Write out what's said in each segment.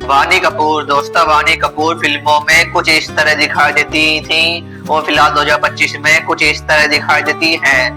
वानी कपूर दोस्तों, वानी कपूर फिल्मों में कुछ इस तरह दिखाई देती थी और फिलहाल 2025 में कुछ इस तरह दिखाई देती हैं।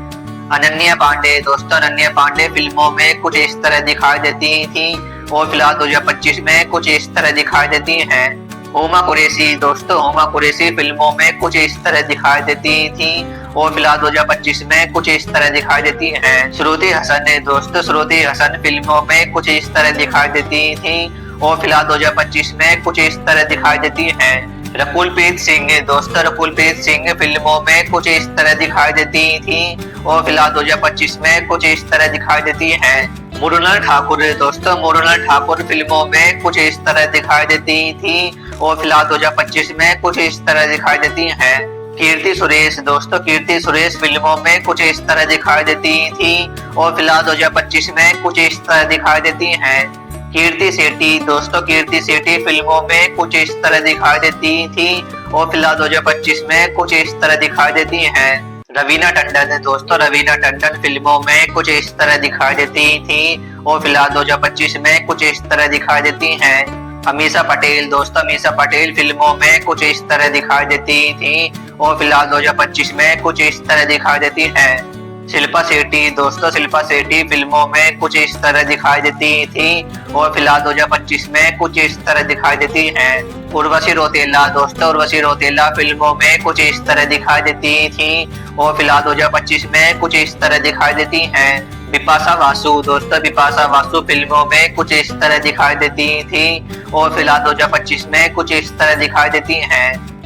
अनन्या पांडे दोस्तों, अनन्या पांडे फिल्मों में कुछ इस तरह दिखाई देती थी और फिलहाल 2025 में कुछ इस तरह दिखाई देती हैं। हुमा कुरैशी दोस्तों, हुमा कुरैशी फिल्मों में कुछ इस तरह दिखाई देती थी और फिलहाल 2025 में कुछ इस तरह दिखाई देती हैं। श्रुति हसन दोस्तों, श्रुति हसन फिल्मों में कुछ इस तरह दिखाई देती थी और फिलहाल 2025 में कुछ इस तरह दिखाई देती हैं। रकुलप्रीत सिंह दोस्तों, रकुलप्रीत सिंह फिल्मों में कुछ इस तरह दिखाई देती थी और फिलहाल 2025 में कुछ इस तरह दिखाई देती हैं। मृणाल ठाकुर दोस्तों, मृणाल ठाकुर फिल्मों में कुछ इस तरह दिखाई देती थी और फिलहाल 2025 में कुछ इस तरह दिखाई देती हैं। कीर्ति सुरेश दोस्तों, कीर्ति सुरेश फिल्मों में कुछ इस तरह दिखाई देती थी और फिलहाल 2025 में कुछ इस तरह दिखाई देती हैं। कीर्ति सेठी दोस्तों, कीर्ति सेठी फिल्मों में कुछ इस तरह दिखाई देती थी और फिलहाल 2025 में कुछ इस तरह दिखाई देती हैं। रवीना टंडन दोस्तों, रवीना टंडन फिल्मों में कुछ इस तरह दिखाई देती थी और फिलहाल 2025 में कुछ इस तरह दिखाई देती हैं। अमीषा पटेल दोस्तों, अमीषा पटेल फिल्मों में कुछ इस तरह दिखाई देती थी और फिलहाल 2025 में कुछ इस तरह दिखाई देती हैं। शिल्पा शेट्टी दोस्तों, शिल्पा शेट्टी फिल्मों में कुछ इस तरह दिखाई देती थी और फिलहाल 2025 में कुछ इस तरह दिखाई देती हैं। उर्वशी रौतेला दोस्तों, उर्वशी रौतेला फिल्मों में कुछ इस तरह दिखाई देती थी और फिलहाल 2025 में कुछ इस तरह दिखाई देती हैं। बिपाशा बासु दोस्तों, बिपाशा बासु फिल्मों में कुछ इस तरह दिखाई देती थी और फिलहाल 2025 में कुछ इस तरह दिखाई देती हैं।